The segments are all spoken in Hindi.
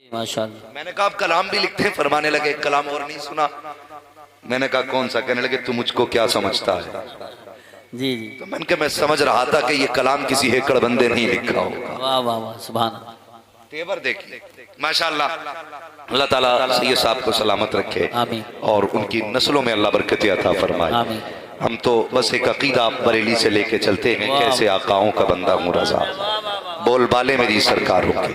माशाअल्लाह। मैंने कहा आप कलाम भी लिखते हैं? फरमाने लगे कलाम और नहीं सुना। मैंने कहा कौन सा? कहने लगे तू मुझको क्या समझता है। जी जी। तो मैंने कहा मैं समझ रहा था कि ये कलाम किसी हेकड़ बंदे नहीं लिखा होगा। वाह वाह वाह, सुभान अल्लाह। तेवर देखिए माशाअल्लाह। अल्लाह ताला सैयद साहब को सलामत रखे आमीन। और उनकी नस्लों में अल्लाह बरकत अता फरमाए। आमीन। हम तो बस एक अकीदा बरेली से लेके चलते हैं, कैसे आकाओं का बंदा हूँ रजा, बोलबाले मेरी सरकारों के।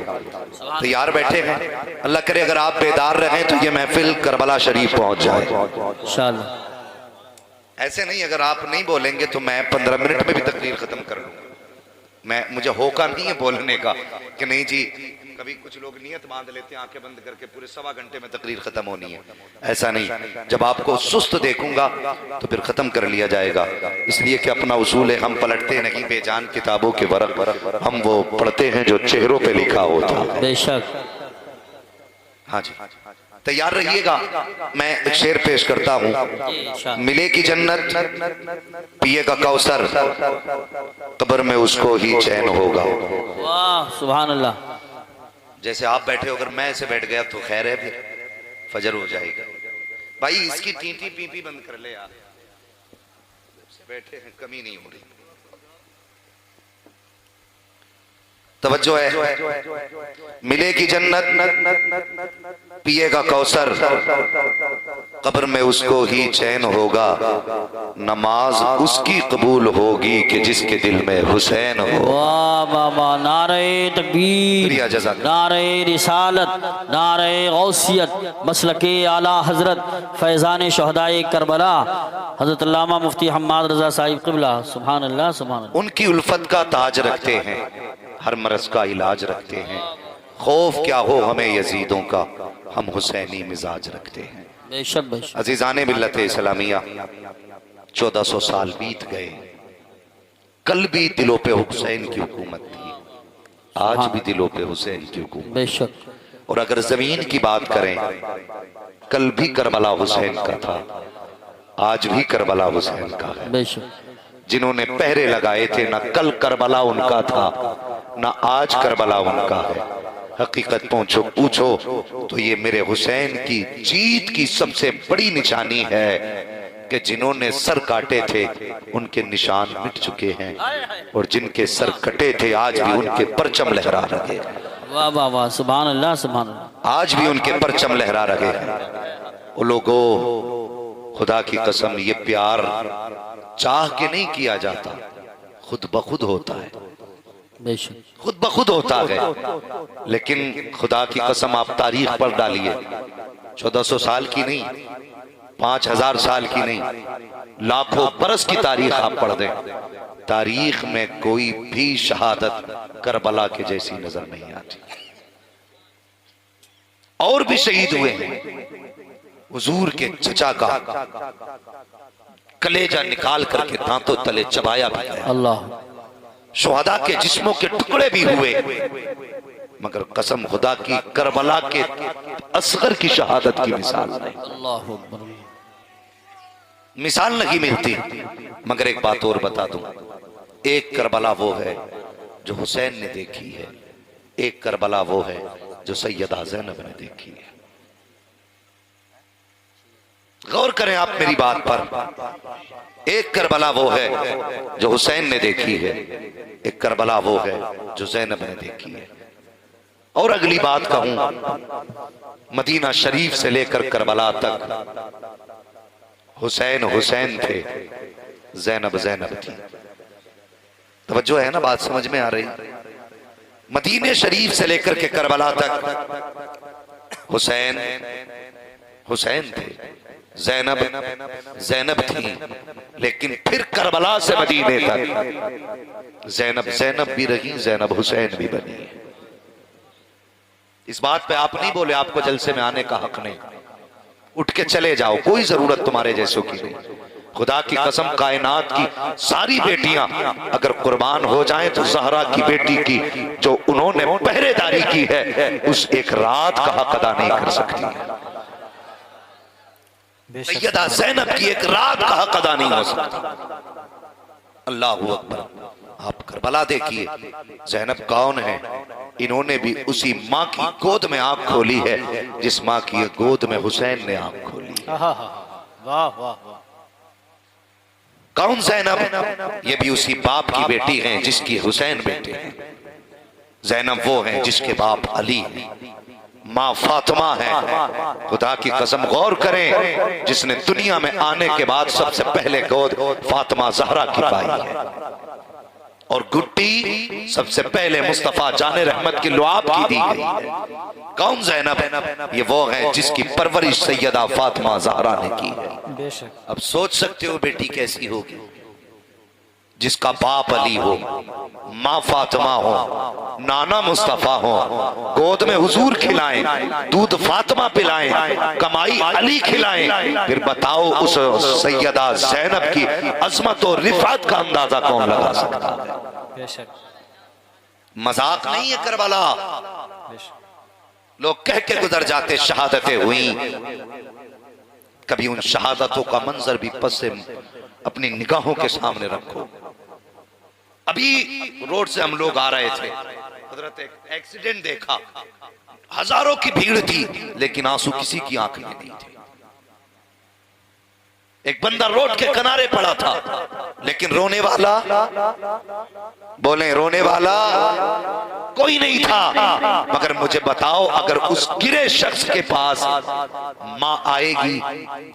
तैयार बैठे हैं, अल्लाह करे अगर आप बेदार रहें तो ये महफिल करबला शरीफ पहुंच जाए इंशाअल्लाह। ऐसे नहीं, अगर आप नहीं बोलेंगे तो मैं 15 मिनट में भी तकरीर खत्म कर लूंगा। मुझे होका नहीं है बोलने का कि नहीं जी, कभी कुछ लोग नियत बांध लेते हैं आंखें बंद करके पूरे 1.25 घंटे में तकरीर खत्म होनी है। ऐसा नहीं, जब आपको सुस्त देखूंगा तो फिर खत्म कर लिया जाएगा। इसलिए कि अपना उसूल है, हम पलटते नहीं बेजान किताबों के वरक, हम वो पढ़ते हैं जो चेहरों पे लिखा होता है। बेशक। हाँ जी, तैयार रहिएगा। मैं एक शेर पेश करता हूँ। मिलेगी जन्नत, पिएगा कौसर, कब्र में उसको ही चैन होगा। वाह सुभान अल्लाह। जैसे आप बैठे हो, अगर मैं ऐसे बैठ गया तो खैर है, फिर फजर हो जाएगा। भाई इसकी टीटी पीपी बंद कर ले यार, बैठे हैं कमी नहीं हो रही। तवज्जो है, मिलेगी जन्नत, पिएगा कौसर, कब्र में उसको ही चैन होगा। नमाज उसकी कबूल होगी कि जिसके दिल में हुसैन हो। वाह वाह वाह, नारे तकबीर, नारे रिसालत, नारे गौसियत, मसलके आला हजरत फैजान शहदाए करबला हजरत अल्लामा मुफ्ती हम्माद रजा साहिब क़िबला। सुभान अल्लाह सुभान अल्लाह। उनकी उल्फत का ताज रखते हैं, हर मरज का इलाज रखते हैं। खौफ क्या हो हमें यजीदों का, हम हुसैनी मिजाज रखते हैं। बेशक बेशक। अजीजाने मिल्लत इस्लामिया, 1400 साल बीत गए, कल भी दिलों पे हुसैन की हुकूमत थी, आज भी दिलों पे हुसैन की हुकूमत। बेशक। और अगर जमीन की बात करें, कल भी करबला हुसैन का था, आज भी करबला हुसैन का है। बेशक। जिन्होंने पहरे लगाए थे, ना कल करबला उनका था ना आज करबला उनका है। हकीकत पूछो तो ये मेरे हुसैन की जीत की सबसे बड़ी निशानी है कि जिन्होंने सर काटे थे उनके निशान मिट चुके हैं, और जिनके सर कटे थे आज भी उनके परचम लहरा रहे हैं। वाह वाह वाह, सुभान अल्लाह सुभान अल्लाह। आज भी उनके परचम लहरा रहे हैं। वो लोगों, खुदा की कसम, ये प्यार चाह के नहीं किया जाता, खुद ब खुद होता है। बेशक। खुद ब खुद होता है। लेकिन खुदा की कसम आप तारीख पढ़ डालिए, 1400 साल की नहीं, 5000 साल की नहीं, लाखों बरस की तारीख आप पढ़ दें, तारीख में कोई भी शहादत करबला के जैसी नजर नहीं आती। और भी शहीद हुए हैं, हुजूर के चचा का कलेजा निकाल करके दांतों तले चबाया भी गया। अल्लाह। शुहदा के जिस्मों के टुकड़े भी हुए, मगर कसम खुदा की करबला के असगर की शहादत की मिसाल नहीं, अल्लाह अकबर। मिसाल नहीं मिलती। मगर एक बात और बता दूं, एक करबला वो है जो हुसैन ने देखी है, एक करबला वो है जो सैयदा ज़ैनब ने देखी है। गौर करें आप मेरी बात पर। एक करबला वो है जो हुसैन ने देखी है, एक करबला वो है जो ज़ैनब ने देखी है। और अगली बात कहूं, मदीना शरीफ से लेकर करबला तक हुसैन हुसैन थे, ज़ैनब ज़ैनब थी। तवज्जो है ना, बात समझ में आ रही? मदीने शरीफ से लेकर के करबला तक हुसैन हुसैन थे, ज़ैनब ज़ैनब थी। लेकिन फिर करबला से मदीने तक ज़ैनब ज़ैनब भी रही, ज़ैनब हुसैन भी बनी। इस बात पे आप नहीं बोले आपको जलसे में आने का हक नहीं, उठ के चले जाओ, कोई जरूरत तुम्हारे जैसों की नहीं। खुदा की कसम, कायनात की सारी बेटियां अगर कुर्बान हो जाएं तो ज़हरा की बेटी की जो उन्होंने पहरेदारी की है, उस एक रात का हक अदा नहीं कर सकती है। सैयदा ज़ैनब की एक रात का हक अदा नहीं हो सकता। अल्लाहू अकबर। आप करबला देखिए, ज़ैनब कौन है? इन्होंने भी उसी माँ की गोद में आंख खोली है जिस माँ की गोद में हुसैन ने आंख खोली है। वाह वाह वाह। कौन ज़ैनब? ये भी उसी बाप की बेटी हैं जिसकी हुसैन बेटे हैं। ज़ैनब वो हैं जिसके बाप अली हैं। माँ फातिमा है। खुदा की कसम गौर करें, जिसने दुनिया में आने के बाद सबसे पहले गोद फातिमा ज़हरा की पाई है, और गुड्डी सबसे पहले मुस्तफा जाने रहमत की लुआब की दी गई है। कौन ज़ैनब? ये वो है जिसकी परवरिश सैयदा फातिमा ज़हरा ने की है। बेशक। अब सोच सकते हो बेटी कैसी होगी, जिसका बाप अली हो, माँ फातिमा हो, नाना मुस्तफा हो, गोद में हुजूर खिलाएं, दूध फातिमा पिलाएं, कमाई अली खिलाएं। फिर बताओ उस सैयदा ज़ैनब की अजमत और रिफात का अंदाजा कौन लगा सकता है? बेशक। मजाक नहीं है करबला। लोग कह के गुजर जाते शहादतें हुई, कभी उन शहादतों का मंजर भी पस से अपनी निगाहों के सामने रखो। अभी रोड से हम लोग आ रहे थे, हजरत एक एक्सीडेंट देखा, हजारों की भीड़ थी लेकिन आंसू किसी की आंख में नहीं थे। एक बंदा रोड के किनारे पड़ा था लेकिन रोने वाला, बोले रोने वाला कोई नहीं था। मगर मुझे बताओ, अगर उस गिरे शख्स के पास मां आएगी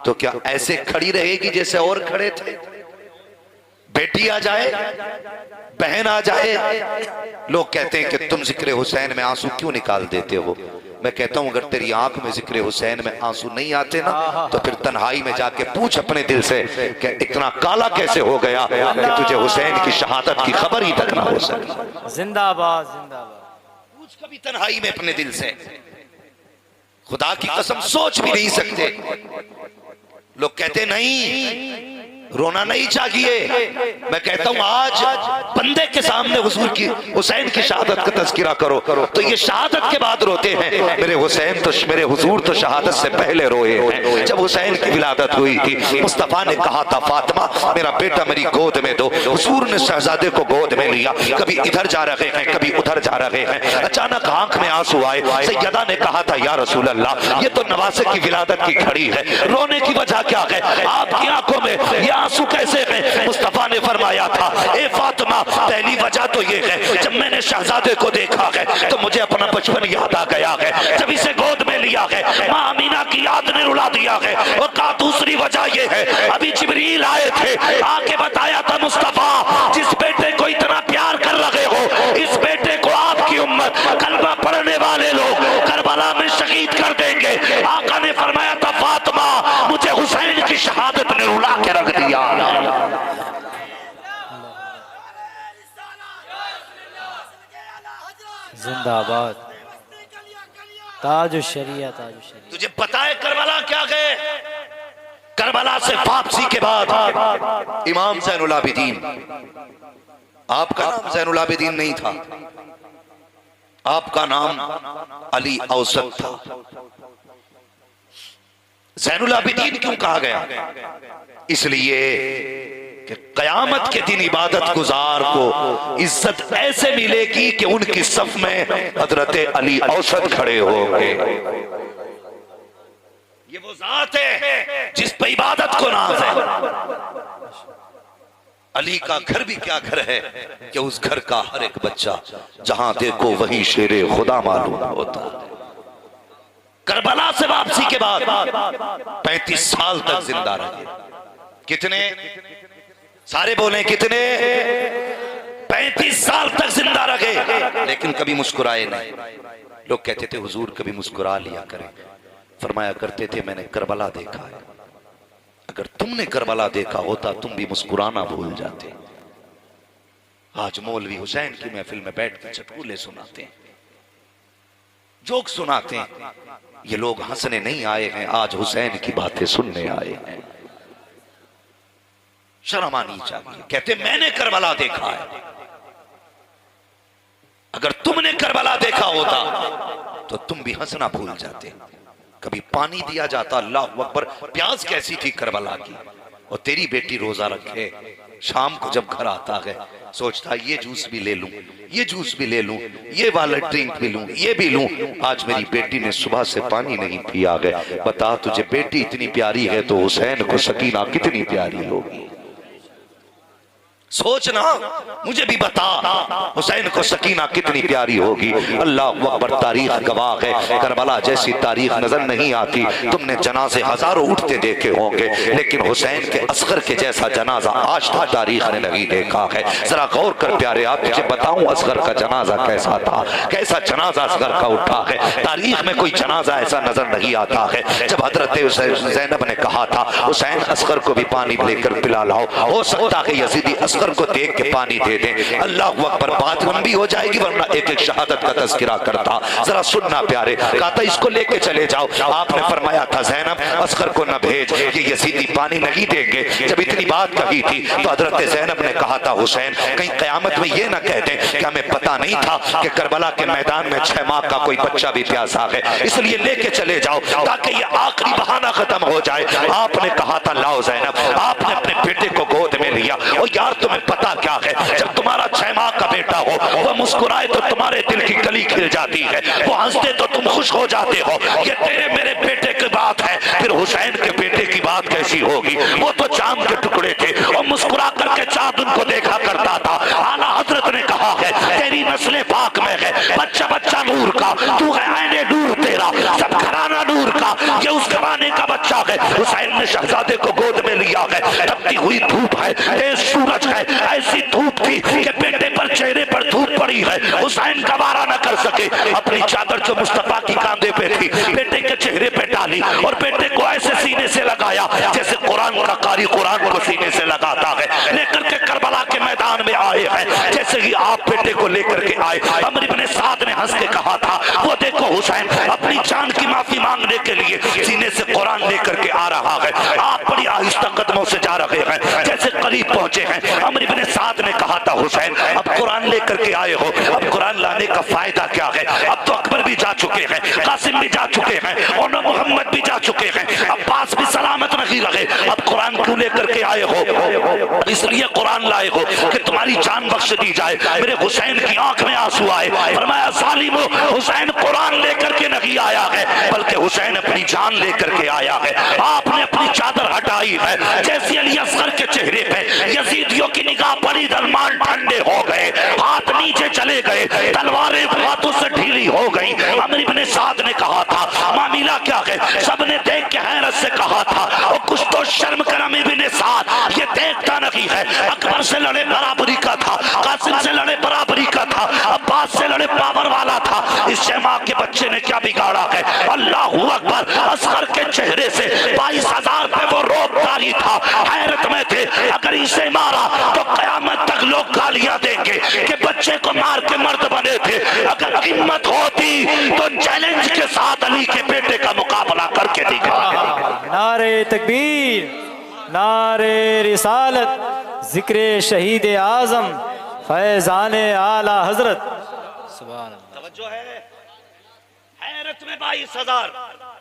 तो क्या ऐसे खड़ी रहेगी जैसे और खड़े थे? बेटी आ जाए, बहन आ जाए, लोग कहते हैं कि तुम जिक्र हुसैन में आंसू क्यों निकाल देते हो? मैं कहता हूं, अगर तेरी आंख में जिक्र हुसैन में आंसू नहीं आते ना, तो फिर तन्हाई में जाके पूछ अपने दिल से कि इतना काला कैसे हो गया कि तुझे हुसैन की शहादत की खबर ही तक ना हो सकी। जिंदाबाद जिंदाबाद। पूछ कभी तन्हाई में अपने दिल से। खुदा की कसम सोच भी नहीं सकते। लोग कहते नहीं, रोना नहीं चाहिए। मैं कहता हूं, आज बंदे के सामने हुजूर की हुसैन की शहादत का तज़किरा करो तो ये शहादत के बाद रोते हैं। मेरे हुसैन तो, मेरे हुजूर तो शहादत से पहले रोए हैं। जब हुसैन की विलादत हुई थी, मुस्तफा ने कहा था फातिमा मेरा बेटा मेरी गोद में दो। हुजूर ने शहजादे को गोद में लिया, कभी इधर जा रहे हैं कभी उधर जा रहे हैं। अचानक आंख में आंसू आए। सैयदा ने कहा था या रसूल अल्लाह, ये तो नवासे की विलादत की घड़ी है, रोने की वजह क्या है? आपकी आंखों में ये आंसू कैसे हैं? मुस्तफा ने फरमाया था, ए फातिमा, पहली वजह तो ये है, जब मैंने शहजादे को देखा है तो मुझे अपना बचपन याद आ गया है। जब इसे गोद में लिया है, माँ अमीना की याद ने रुला दिया है। और कहा दूसरी वजह ये है, अभी जिब्रील आए थे, आके बताया था मुस्तफा, जिस बेटे को इतना प्यार कर रहे हो, इस बेटे को आपकी उम्मत कलमा पढ़ने वाले लोग करबला में शहीद कर देंगे। आका ने फरमाया था फातिमा, मुझे हुसैन की शहादत ने रुला के रख दिया। जिंदाबाद। ताज शरिया, ताज शरिया। तुझे पता है करबला क्या गए? करबला से वापसी के बाद इमाम ज़ैनुल आबिदीन, आपका नाम ज़ैनुल आबिदीन नहीं था, आपका नाम अली औसत था। ज़ैनुल आबिदीन क्यों कहा गया? इसलिए कि कयामत के दिन इबादत गुजार को इज्जत ऐसे मिलेगी कि उनकी सफ में हजरत अली औसत खड़े होंगे। ये वो जात है जिस पे इबादत को नाज है। अली का घर भी क्या घर है कि उस घर का हर एक बच्चा जहां देखो वही शेरे खुदा मालूम होता है। करबला से वापसी के बाद 35 साल तक जिंदा रहे। कितने? सारे बोले कितने? 35 साल तक जिंदा रहे, लेकिन कभी मुस्कुराए नहीं। लोग कहते थे हुजूर कभी मुस्कुरा लिया करें। फरमाया करते थे मैंने करबला देखा है, अगर तुमने करबला देखा होता तुम भी मुस्कुराना भूल जाते। आज मौलवी हुसैन की महफिल में बैठ के चटकुले सुनाते हैं, जोक सुनाते हैं। ये लोग हंसने नहीं आए हैं, आज हुसैन की बातें सुनने आए हैं। शर्म आनी चाहिए। कहते मैंने करबला देखा है, अगर तुमने करबला देखा होता तो तुम भी हंसना भूल जाते। कभी पानी दिया जाता, अल्लाह अकबर, प्यास कैसी थी करबला की। और तेरी बेटी रोजा रखे, शाम को जब घर आता है सोचता ये जूस भी ले लूं, ये जूस भी ले लूं, ये वाला ड्रिंक भी लूं, ये भी लूं। आज मेरी बेटी ने सुबह से पानी नहीं पिया है। बता तुझे बेटी इतनी प्यारी है तो हुसैन को सकीना कितनी प्यारी होगी। सोचना, मुझे भी बता हुसैन को सकीना कितनी प्यारी होगी। अल्लाह अकबर, तारीख गवाह है, करबला जैसी तारीख नजर नहीं आती। तुमने जनाजे हजारों उठते देखे होंगे, लेकिन हुसैन के असगर के जैसा जनाजा आज तक तारीख ने नहीं देखा है। जरा गौर कर प्यारे, आप मुझे बताऊं असगर का जनाजा कैसा था, कैसा जनाजा असगर का उठा है। तारीख में कोई जनाजा ऐसा नजर नहीं आता है। जब हजरत ज़ैनब ने कहा था हुसैन असगर को भी पानी लेकर पिला लाओ, हो सकता है यजीदी असगर को देख के पानी दे दें। अल्लाह अकबर, बात लंबी हो जाएगी वरना एक एक शहादत का तज़किरा करता। जरा सुनना प्यारे, कहा था इसको लेके चले जाओ। आपने फरमाया था ज़ैनब असगर को न भेज, ये यजीदी पानी नहीं देंगे। जब इतनी बात कही थी तो हजरत ज़ैनब ने कहा था हुसैन कहीं क़यामत में ये ना कह दें कि हमें पता नहीं था कि करबला के मैदान में 6 माह का कोई बच्चा भी प्यासा है, इसलिए लेके चले जाओ ताकि ये आखिरी बहाना खत्म हो जाए। आपने कहा था लाओ ज़ैनब, आपने अपने बेटे को गोद में लिया। और यार तुम्हें पता क्या है, जब तुम्हारा 6 माह का बेटा हो वो मुस्कुराए तो तुम्हारे दिल की कली खिल जाती है, वो हंसते तो तुम खुश हो जाते हो। ये तेरे मेरे बेटे की बात है, फिर हुसैन के बेटे की बात कैसी होगी? वो तो चांद के टुकड़े थे और मुस्कुरा करके चांद उनको देखा करता था। आला हजरत ने कहा है तेरी नस्ल पाक में है, बच्चा बच्चा नूर का, तू है आईने नूर तेरा, सब घराना नूर का, ये उस घराने का बच्चा है। हुसैन ने शहजादे को गोद में लिया है। तपती हुई धूप है, तेज सूरज है, ऐसी धूप थी कि बेटे पर चेहरे पर धूप पड़ी है। हुसैन गवारा न कर सके, अपनी चादर जो मुस्तफा की कांधे पे थी बेटे के चेहरे पे डाली और बेटे को ऐसे सीने से लगाया जैसे कुरान का कारी कुरान को सीने से लगाता है। लेकर के करबला के मैदान में आए हैं। जैसे ही आप बेटे को लेकर के आए, अमर इब्ने साद ने हंस के कहा था वो देखो हुसैन अपनी जान की माफी मांगने के लिए सीने से कुरान लेकर के आ रहा है। आप बड़ी आहिस्ता कदमों से जा रहे हैं, जैसे करीब पहुंचे हैं। अमर इब्ने साद ने कहा था हुसैन अब कुरान लेकर के आए हो, अब कुरान लाने का फायदा क्या है? अब तो अकबर भी जा चुके हैं, कासिम भी जा चुके हैं और मोहम्मद भी जा चुके हैं, अब्बास भी सलामत नहीं रहे। अब कुरान क्यों लेकर के आए हो? इसलिए कुरान लाए हो कि तुम्हारी जान बख्श दी जाए। मेरे हुसैन की आंख में आंसू आए। फरमाया जालिमो, हुसैन कुरान लेकर के नहीं आया है बल्कि हुसैन अपनी जान लेकर के आया है। आपने अपनी चादर हटाई है। जैसे अली असगर के चेहरे पे यजीदियों की निगाह पड़ी, दरमान ठंडे हो गए, हाथ नीचे चले गए, तलवारें हाथों से ढीली हो गई। अमर इब्ने साद ने कहा था मामला क्या है? सबने देख के हैरत से कहा था और कुछ तो शर्म कर अमर इब्ने साद, ये देखता नहीं है अकबर से लड़े बराबरी का था, कासिम से लड़े बराबरी का था, अब्बास से लड़े पावर वाला था। इस शमा के बच्चे ने क्या बिगाड़ा है? अल्लाहू अकबर, असगर के चेहरे से 22,000 पे वो रोब तारी था, हैरत में थे। अगर इसे मारा तो कयामत तक लोग गालियां देंगे कि बच्चे को मार के मर्द बने थे। अगर हिम्मत होती तो चैलेंज के साथ अली के बेटे का मुकाबला करके दिखा। नारे तकबीर, नारे रिसालत, जिक्रे शहीद आजम, फैजान आला हजरत। सुभान अल्लाह। तवज्जो है, हैरत में 22,000।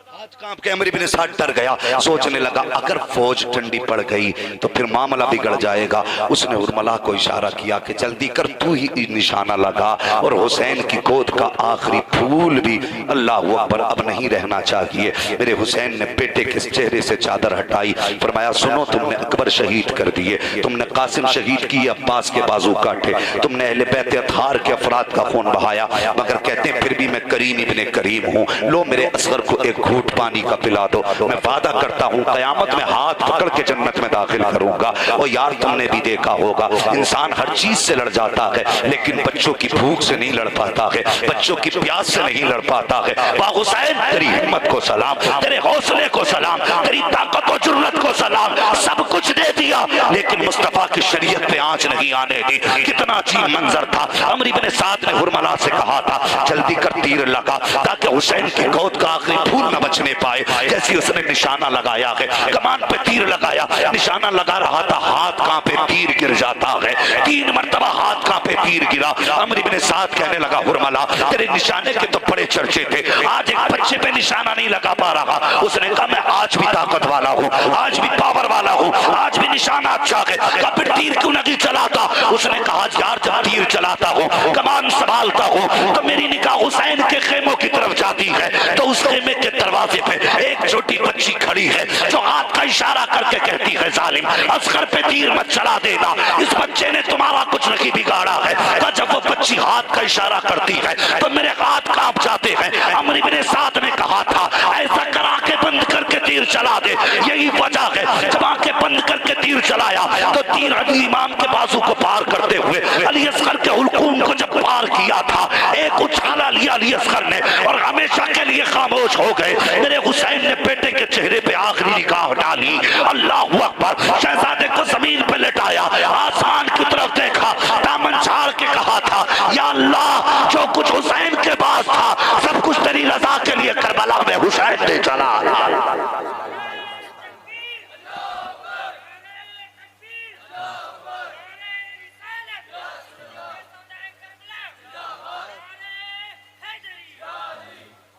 हाथ कांप के अमर इब्ने साद डर गया, सोचने लगा अगर फौज ठंडी पड़ गई तो फिर मामला बिगड़ जाएगा। उसने उर्मला को इशारा किया कि जल्दी कर, तू ही निशाना लगा। और हुसैन की गोद का आखिरी फूल भी अल्लाह अकबर अब नहीं रहना चाहिए। मेरे हुसैन ने बेटे के चेहरे से चादर हटाई, फरमाया सुनो, तुमने अकबर शहीद कर दिए, तुमने कासिम शहीद किए, अब्बास के बाजू काटे, तुमने अहले बैत अतहार के अफराद का खून बहाया, मगर कहते हैं फिर भी मैं करीम इब्ने करीम हूँ। लो मेरे असगर को एक घूंट पानी का पिला दो, मैं वादा करता हूँ कयामत में हाथ पकड़ के जन्नत में दाखिल करूंगा। और यार तुमने भी देखा होगा, इंसान हर चीज से लड़ जाता है लेकिन बच्चों की भूख से नहीं लड़ पाता है, बच्चों की प्यास से नहीं लड़ पाता है। वाह हुसैन, तेरी हिम्मत को सलाम, तेरे हौसले को सलाम, तेरी ताकत और जुर्रत को सलाम। सब कुछ दे दिया लेकिन मुस्तफा की शरीयत पे आंच नहीं आने दी। कितना अजीब मंजर था। अमर इब्ने साद ने हुरमला से कहा था जल्दी कर तीर लगा ताकि हुसैन की गोद का आखिरी फूल न बचने पाए। जैसे उसने निशाना लगाया है, कमान पे तीर लगाया, निशाना लगा रहा था, हाथ कहां पे तीर गिर जाता है। 3 मरतबा हाथ कहां पे तीर गिरा। अमर इब्ने साद कहने लगा हुरमला, तेरे निशाने के तो बड़े चर्चे थे, आज एक बच्चे पे निशाना नहीं लगा पा रहा। उसने कहा मैं आज भी ताकत वाला हूँ, आज भी पावर वाला हूँ, आज भी भी निशाना चाहे, फिर तीर क्यों नहीं चलाता? उसने कहा यार जब तीर चलाता हूँ, कमान संभालता हूँ, तो मेरी निगाह हुसैन के खेमों की तरफ जाती है। तो उस खेमे के दरवाजे पे एक छोटी बच्ची खड़ी है जो हाथ का इशारा करके कहती है जालिम असगर पे तीर मत चला देना, इस बच्चे ने तुम्हारा कुछ नहीं बिगाड़ा है। तो जब वो बच्ची हाथ का इशारा करती है तो मेरे हाथ कांप जाते हैं। अमर इब्ने साद ने कहा था ऐसा कर आंखें बंद करके तीर चला दे, यही वजह है जब आंखें बंद करके तीर चलाया तो तीर अली इमाम के बाजू को पार करते हुए अली असगर के हुलकूम को जब पार किया था, एक उछाला लिया अली असगर ने और हमेशा के लिए खामोश हो गए। मेरे हुसैन ने बेटे के चेहरे पे आखिरी निगाह डाली, अल्लाहू अकबर, शहजादे को जमीन पे लेटाया, आसमान की तरफ देखा, दामन झाड़ के कहा था या अल्लाह जो कुछ हुसैन के पास था सब कुछ तेरी रजा के लिए करबला में हुसैन ने चला।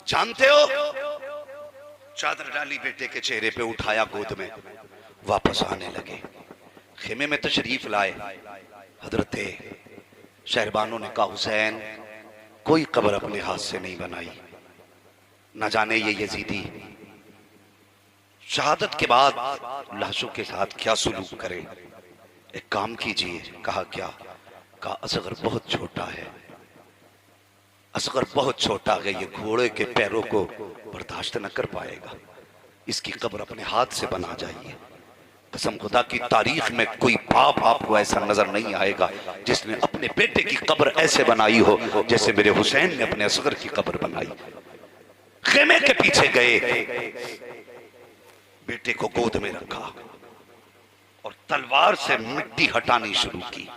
जानते हो, चादर डाली बेटे के चेहरे पे, उठाया गोद में, वापस आने लगे। खेमे में तशरीफ लाए, हजरते शहरबानों ने कहा हुसैन कोई कब्र अपने हाथ से नहीं बनाई, न जाने ये यजीदी शहादत के बाद लाशों के साथ क्या सुलूक करे, एक काम कीजिए। कहा क्या? कहा असगर बहुत छोटा है, असगर बहुत छोटा है, ये घोड़े के पैरों को बर्दाश्त न कर पाएगा, इसकी कब्र अपने हाथ से बना जाइए। कसम खुदा की तारीख में कोई बाप आपको ऐसा नजर नहीं आएगा जिसने अपने बेटे की कब्र ऐसे बनाई हो जैसे मेरे हुसैन ने अपने असगर की कब्र बनाई। खेमे के पीछे गए, बेटे को गोद में रखा और तलवार से मिट्टी हटानी शुरू की।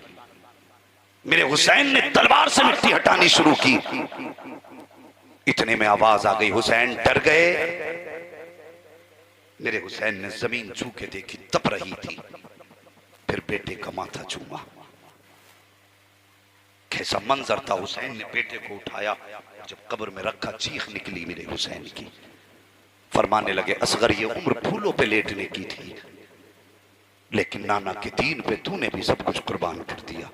मेरे हुसैन ने तलवार से मिट्टी हटानी शुरू की, इतने में आवाज आ गई, हुसैन डर गए। मेरे हुसैन ने जमीन छू के देखी, तप रही थी, फिर बेटे का माथा चूमा। कैसा मंजर था! हुसैन ने बेटे को उठाया, जब कब्र में रखा चीख निकली मेरे हुसैन की। फरमाने लगे असगर ये उम्र फूलों पे लेटने की थी, लेकिन नाना के दीन पे तूने भी सब कुछ कुर्बान कर दिया।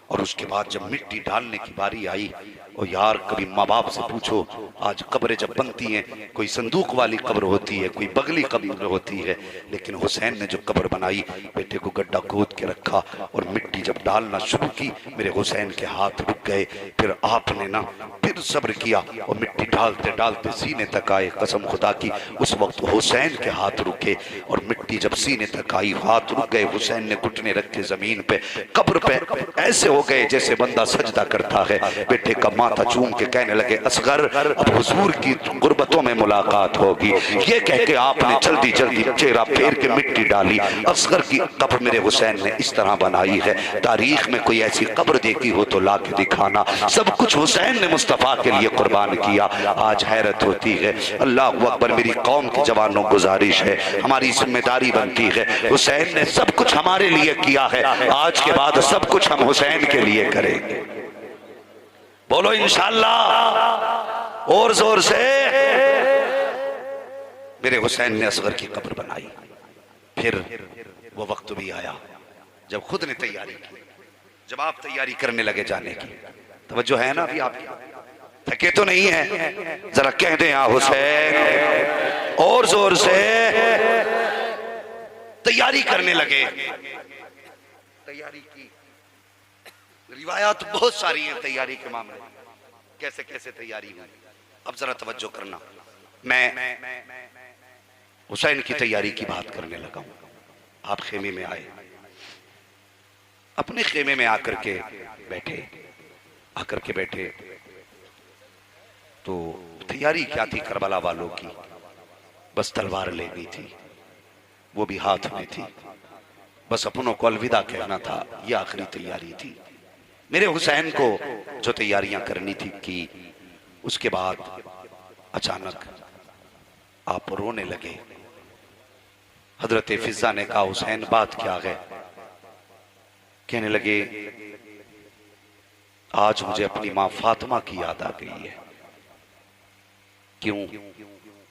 और उसके बाद जब मिट्टी डालने की बारी आई, और यार कभी माँ बाप से पूछो, आज कब्रें जब बनती हैं कोई संदूक वाली कब्र होती है, कोई बगली कब्र होती है, लेकिन हुसैन ने जो कब्र बनाई, बेटे को गड्ढा खोद के रखा और मिट्टी जब डालना शुरू की, मेरे हुसैन के हाथ रुक गए। फिर आपने ना फिर सब्र किया और मिट्टी डालते डालते सीने तक आए। कसम खुदा की उस वक्त हुसैन के हाथ रुके और मिट्टी जब सीने तक आई, हाथ रुक गए। हुसैन ने घुटने रखे जमीन पे, कब्र पे ऐसे हो गए जैसे बंदा सजदा करता है। बेटे का माथा चूम के कहने लगे असगर अब हुजूर की गुर्बतों में मुलाकात होगी। ये कह के आपने जल्दी जल्दी चेहरा फेर के मिट्टी डाली। असगर की कब्र मेरे हुसैन ने इस तरह बनाई है, तारीख में कोई ऐसी कब्र देखी हो तो ला के दिखाना। सब कुछ हुसैन ने मुस्तफा के लिए कुर्बान किया। आज हैरत होती है, अल्लाह अकबर, मेरी कौम के जवानों को गुजारिश है, हमारी जिम्मेदारी बनती है, हुसैन ने सब कुछ हमारे लिए किया है, आज के बाद सब कुछ हम हुसैन के लिए करेंगे। बोलो इंशाअल्लाह और जोर से। मेरे हुसैन ने असगर की कब्र बनाई। फिर वो वक्त भी आया जब खुद ने तैयारी की, जब आप तैयारी करने लगे जाने की। तवज्जो है ना? अभी आप थके तो नहीं है? जरा कह दें या हुसैन और जोर से। तैयारी करने लगे, तैयारी की। रिवायात बहुत सारी हैं तैयारी के मामले में, कैसे कैसे तैयारी हुई। अब जरा तवज्जो करना, मैं हुसैन की तैयारी की बात करने लगा हूं। आप खेमे में आए, अपने खेमे में आकर के बैठे तो तैयारी क्या थी करबला वालों की? बस तलवार लेनी थी, वो भी हाथ में थी, बस अपनों को अलविदा कहना था, ये आखिरी तैयारी थी। मेरे हुसैन को जो तैयारियां करनी थी की। उसके बाद अचानक आप रोने लगे। हजरत फिजा ने कहा हुसैन बात क्या है? कहने लगे आज मुझे अपनी मां फातिमा की याद आ गई है। क्यों?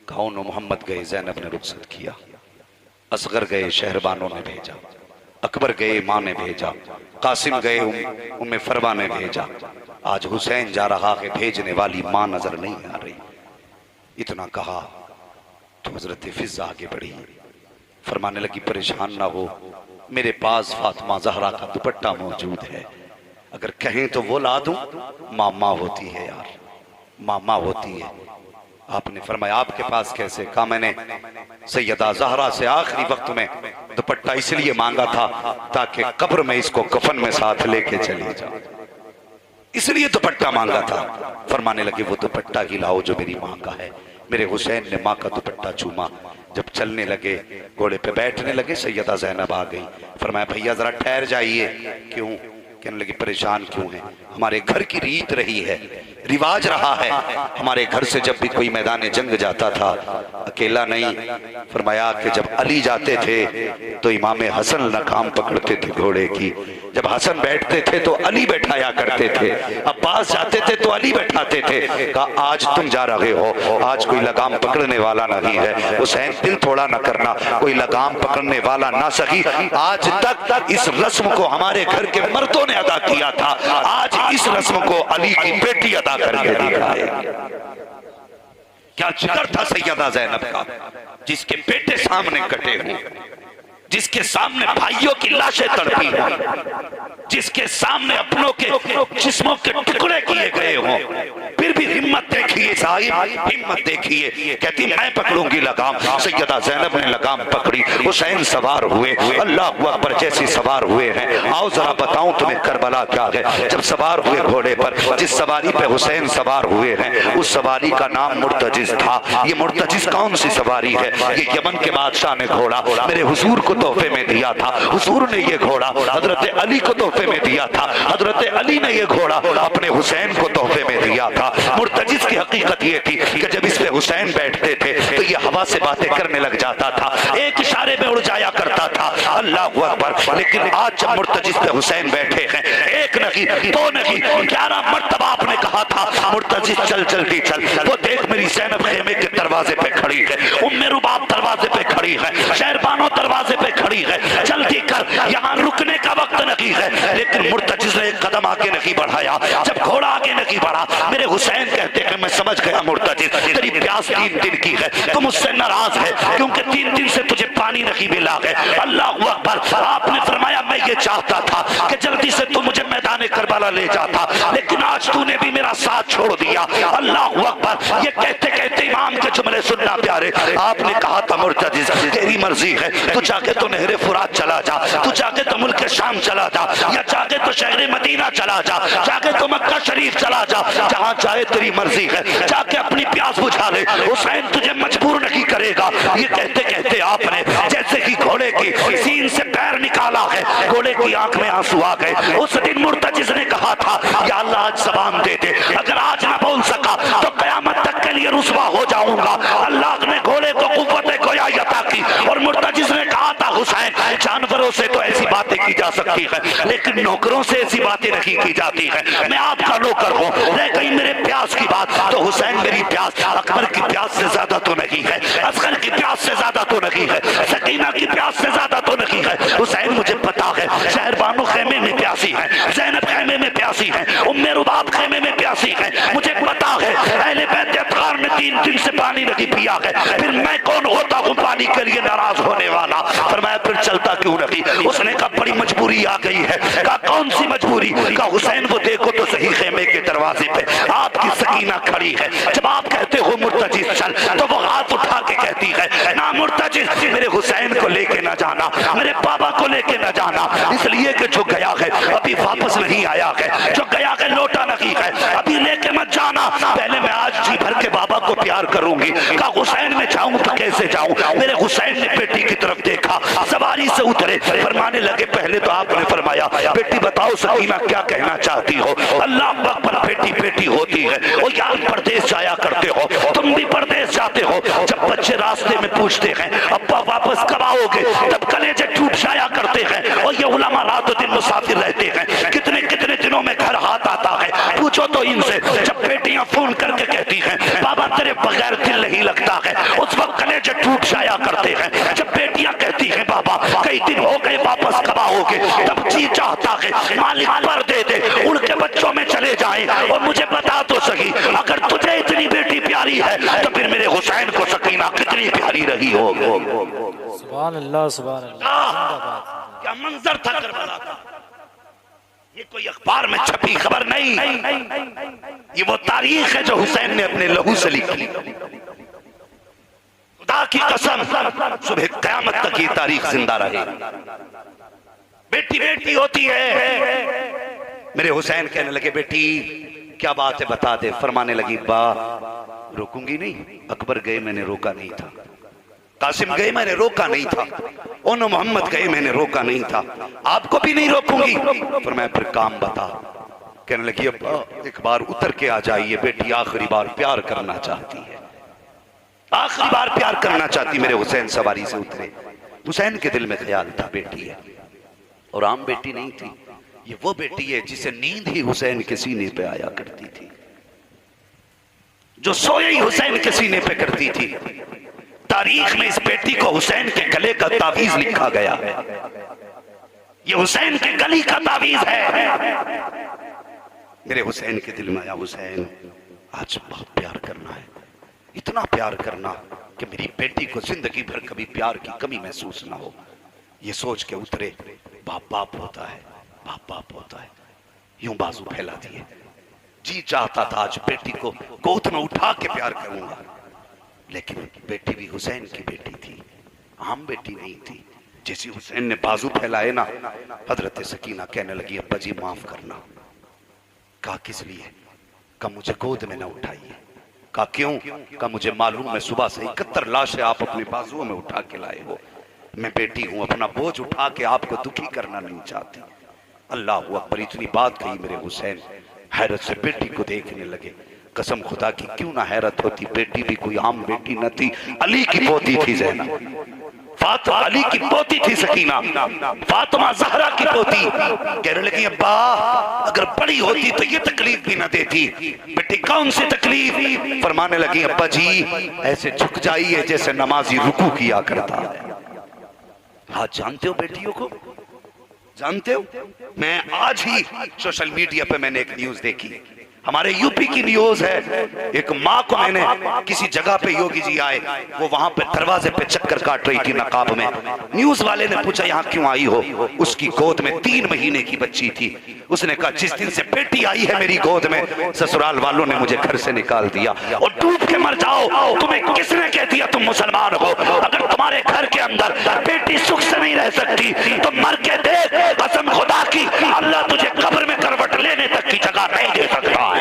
कौन मोहम्मद गए, ज़ैनब ने रुखसत किया, असगर गए, शहरबानों ने भेजा। अकबर गए, माँ ने भेजा। कासिम गए, उम्मे फरवा ने भेजा। आज हुसैन जा रहा है, भेजने वाली माँ नजर नहीं आ रही। इतना कहा तो हजरत फिजा आगे बढ़ी, फरमाने लगी परेशान ना हो, मेरे पास फातिमा जहरा का दुपट्टा मौजूद है, अगर कहें तो वो ला दूं। मामा होती है यार, मामा होती है। आपने फरमाया आपके पास कैसे? कहा मैंने सैयदा जहरा से आखिरी वक्त में दुपट्टा इसलिए मांगा था ताकि कब्र में इसको कफन में साथ लेके चली जाओ, इसलिए दुपट्टा मांगा था। फरमाने लगे वो दुपट्टा ही लाओ जो मेरी माँ का है। मेरे हुसैन ने माँ का दुपट्टा चूमा। जब चलने लगे, घोड़े पे बैठने लगे, सैयदा ज़ैनब आ गई। फरमाया भैया जरा ठहर जाइए। क्यों? कहने लगी परेशान क्यों है? हमारे घर की रीत रही है, रिवाज रहा है, हमारे घर से जब भी कोई मैदान जंग जाता था अकेला नहीं। फरमाया कि जब अली जाते थे तो इमाम हसन नकाम पकड़ते थे घोड़े की, जब हसन बैठते थे तो अली बैठाया करते थे, अब्बास जाते थे तो अली बैठाते थे। कहा आज तुम जा रहे हो, आज कोई लगाम पकड़ने वाला नहीं है। हुसैन दिल थोड़ा न करना, कोई लगाम पकड़ने वाला ना सही। आज तक इस रस्म को हमारे घर के मर्दों ने अदा किया था, आज इस रस्म को अली की बेटी अदा करके दिखाएगी। क्या जिक्र था सैयदा ज़ैनब का, जिसके बेटे सामने कटे हों, जिसके सामने भाइयों की लाशें तड़पी हों, जिसके सामने अपनों के जिस्मों के टुकड़े किए गए हों, फिर भी हिम्मत देखिए साहिब, हिम्मत देखिए। कहती मैं पकड़ूंगी लगाम। सैयदा ज़ैनब ने लगाम पकड़ी, हुसैन सवार हुए। अल्लाह अकबर, जैसे सवार हुए हैं, आओ जरा बताऊं तुम्हें करबला क्या है। जब सवार हुए घोड़े पर, जिस सवारी पे हुसैन सवार हुए हैं उस सवारी का नाम मुर्तजिज था। ये मुर्तजिज कौन सी सवारी है? ये यमन के बादशाह ने घोड़ा मेरे हुजूर को तोहफे में दिया था। हुजूर ने ये घोड़ा हजरत अली को तोहफे में दिया था, हजरत अली ने ये घोड़ा अपने हुसैन को तोहफे में दिया था। मुर्तजिज की हकीकत ये थी कि जब इस पे हुसैन बैठते थे तो ये हवा से बातें करने लग जाता था, एक इशारे में उड़ जाया करता था। अल्लाह अकबर। लेकिन आज जब मुर्तजिज पे हुसैन बैठे हैं, एक नहीं दो नहीं 11 मर्तबा आपने कहा था मुर्तजिज चल जल्दी चल। वो देख मेरी ज़ैनब खेमे के दरवाजे पे खड़ी है, उम्मे रुबाब दरवाजे पे खड़ी है, शहरबानो दरवाजे पे खड़ी है, जल्दी कर, यहाँ रुकने का वक्त नहीं है। लेकिन मुर्तजिज ने एक कदम आगे नहीं बढ़ाया। जब घोड़ा आगे नहीं बढ़ा, मेरे हुसैन कहते हैं मैं समझ गया मुर्तजिज तेरी प्यास 3 दिन की है, तुम मुझसे नाराज है क्योंकि 3 दिन से तुझे पानी नहीं मिला है। अल्लाह अकबर। आपने फरमाया मैं ये चाहता था कि जल्दी से तू मुझे मैदान करबला ले जाता, लेकिन आज तूने भी मेरा साथ छोड़ दिया। अल्लाह अकबर। ये कहते कहते इमाम के जुमले सुनना प्यारे। आपने कहा था मुर्तजिज तेरी मर्जी है, तू चाहे तो नहरे फुरात चला जा, तू चाहे तो मुल्क शाम चला जा, या चाहे तो शहर मदीना चला जा, चाहे तो मक्का शरीफ चला जा, जहाँ चाहे तेरी मर्जी है, जाके अपनी प्यास बुझा ले, हुसैन तुझे मजबूर नहीं करेगा। ये कहते कहते आपने जैसे कि घोड़े की सीन से पैर निकाला है, घोड़े की आंख में आंसू आ गए। उस दिन मुर्तजिज ने कहा था या अल्लाह आज ज़बान दे दे, अगर आज ना बोल सका तो कयामत तक के लिए रुस्वा हो जाऊंगा। अल्लाह ने घोड़े को कुव्वत गोयाई अता की और मुर्तजिज ने कहा था हुसैन जानवरों से तो ऐसी बातें की जा सकती है, लेकिन नौकरों से ऐसी बातें नहीं की जाती है। मैं आपका नौकर हूँ, रह गई मेरे प्यास की बात तो हुसैन मेरी प्यास अकबर की प्यास से ज्यादा तो नहीं है, असगर की प्यास से ज्यादा तो नहीं है, सकीना की प्यास से ज्यादा तो नहीं है। हुसैन मुझे पता है शहरबानो खेमे में प्यासी है, ज़ैनब खेमे में प्यासी है, उम्मे रुबाब खेमे में प्यासी है, मुझे पता है अहले बैत अतहार ने 3 दिन से पानी नहीं पिया है, फिर मैं कौन होता हूँ पानी के लिए नाराज होने वाला। फरमाया फिर चलता क्यों नहीं? उसने कहा बड़ी मजबूरी आ गई है। कहा कौन सी मजबूरी? कहा हुसैन वो देखो तो सही खेमे के दरवाजे पे आपकी सकीना खड़ी है, जब आप कहते हो मुर्तजिज चल तो वो हाथ उठा के कहती है ना मुर्तजिज मेरे हुसैन को लेके ना जाना, मेरे बाबा को लेके ना जाना, इसलिए कि जो गया है अभी वापस नहीं आया है, जो गया है लौटा नहीं है, अभी लेके मत जाना, पहले मैं आज जी भर के बाबा को प्यार करूंगी। कहा हुसैन में जाऊं तो कैसे जाऊं? मेरे हुसैन ने बेटी की तरफ देखा, सवारी से उतरे, फरमाने लगे पहले तो आपने फरमाया बेटी बताओ सकीना क्या कहना चाहती हो? अल्लाह अकबर। बेटी बेटी होती है, और यार परदेश जाया करते हो, तुम भी परदेश जाते हो, जब बच्चे रास्ते में पूछते हैं अब्बा वापस कब आओगे, तब कलेजे टूट जाया करते हैं। और ये उलमा रात दिन मुसाफिर रहते हैं, कितने कितने दिनों में घर हाथ आता है, पूछो तो इनसे। जब बेटियां फोन करके कहती हैं बाबा तेरे बगैर दिल नहीं लगता है, उस वक्त कलेजे टूट जाया करते हैं। जब बेटी बेटियां कहती हैं बाबा कई दिन हो गए वापस कब आओगे, तब जी चाहता है मालिक पर दे दे, उनके बच्चों में चले जाएं और मुझे बता तो सही अगर तुझे इतनी बेटी प्यारी है तो फिर मेरे हुसैन को सकीना कितनी प्यारी रही होगी। सुभान अल्लाह, सुभान अल्लाह। क्या मंजर था करबला का, ये कोई अखबार में छपी खबर नहीं, ये वो तारीख है जो हुसैन ने अपने लहू से लिखी। खुदा की कसम सुबह कयामत तक ये तारीख जिंदा रहे। बेटी बेटी होती है। मेरे हुसैन कहने लगे बेटी क्या बात है बता दे। फरमाने लगी बा रोकूंगी नहीं, अकबर गए मैंने रोका नहीं था, कासिम गए मैंने रोका नहीं था, उन मोहम्मद गए मैंने रोका नहीं था, आपको भी नहीं रोकूंगी। पर मैं फिर काम बता। कहने लगी अब एक बार उतर के आ जाइए, बेटी आखिरी बार प्यार करना चाहती है, आखिरी बार प्यार करना चाहती। मेरे हुसैन सवारी से उतरे। हुसैन के दिल में ख्याल था बेटी है, और आम बेटी नहीं थी, ये वो बेटी है जिसे नींद ही हुसैन के सीने पे आया करती थी, जो सोए ही हुसैन के सीने पे करती थी। तारीख में इस बेटी को हुसैन के गले का तावीज लिखा गया है, ये हुसैन के गली का तावीज है। मेरे हुसैन के दिल में आया हुसैन आज बहुत प्यार करना है, इतना प्यार करना कि मेरी बेटी को जिंदगी भर कभी प्यार की कमी महसूस ना हो। ये सोच के उतरे। बाप बाप होता है, बाप बाप होता है। यूं बाजू फैला दिए। जी चाहता था आज बेटी को गोद में उठा के प्यार करूंगा, लेकिन बेटी भी हुसैन की बेटी थी, आम बेटी नहीं थी। जैसे हुसैन ने बाजू फैलाए ना, हजरत सकीना कहने लगी अब्बा जी माफ करना। कहा किस लिए? कहा मुझे गोद में ना उठाइए। कहा क्यों? कहा मुझे मालूम है सुबह से 71 लाशें आप अपने बाजुओं में उठा के लाए हो, मैं बेटी हूं, अपना बोझ उठा के आपको दुखी करना नहीं चाहती। अल्लाह अकबर। इतनी बात कही मेरे हुसैन हैरत से बेटी को देखने लगे। कसम खुदा की क्यों ना हैरत होती, बेटी भी कोई आम बेटी न थी, अली की पोती थी ज़ैनब। फातिमा अली की पोती थी सकीना, फातिमा ज़हरा की पोती। कहने लगी अब्बा अगर बड़ी होती तो ये तकलीफ भी ना देती, बेटी कौन सी तकलीफ? फरमाने लगी अब्बा जी ऐसे झुक जाइए जैसे नमाजी रुकू किया करता है। हाँ जानते हो बेटियों को, जानते हो? मैं आज ही सोशल मीडिया पे मैंने एक न्यूज देखी, हमारे यूपी की न्यूज है। एक माँ को मैंने किसी जगह पे योगी जी आए, वो वहां पे दरवाजे पे चक्कर काट रही थी नकाब में। न्यूज वाले ने पूछा यहाँ क्यों आई हो? उसकी गोद में 3 महीने की बच्ची थी। उसने कहा जिस दिन से बेटी आई है मेरी गोद में, ससुराल वालों ने मुझे घर से निकाल दिया और डूब के मर जाओ। तुम्हें किसने कह दिया तुम मुसलमान हो? अगर तुम्हारे घर के अंदर बेटी सुख से नहीं रह सकती तो मर के देख, कसम खुदा की अल्लाह तुझे कब्र में करवट लेने तक की जगह नहीं दे सकता है।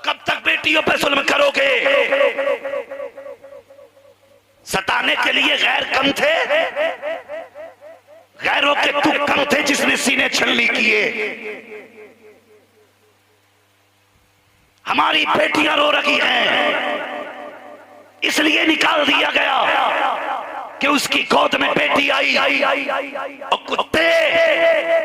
कब तक बेटियों पे जुल्म करोगे? सताने के लिए गैर कम थे, गैरों के तू कम थे जिसने सीने छलनी किए। हमारी बेटियां रो रही हैं, इसलिए निकाल दिया गया कि उसकी गोद में बेटी आई। और कुत्ते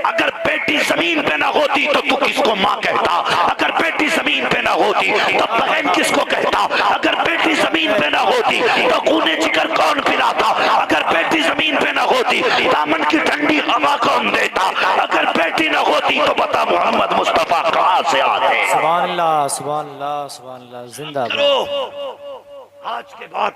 अगर बेटी जमीन पे ना होती तो तू किसको माँ कहता? अगर बेटी जमीन पे ना होती तो बहन किसको कहता? अगर बेटी जमीन पे ना होती तो खूने जिगर कौन पिलाता? अगर बेटी जमीन पे ना होती दामन की ठंडी हवा कौन देता? अगर बेटी ना होती तो बता मोहम्मद मुस्तफा कहाँ से आते? सुभान अल्लाह, सुभान अल्लाह, सुभान अल्लाह। जिंदाबाद। आज के बाद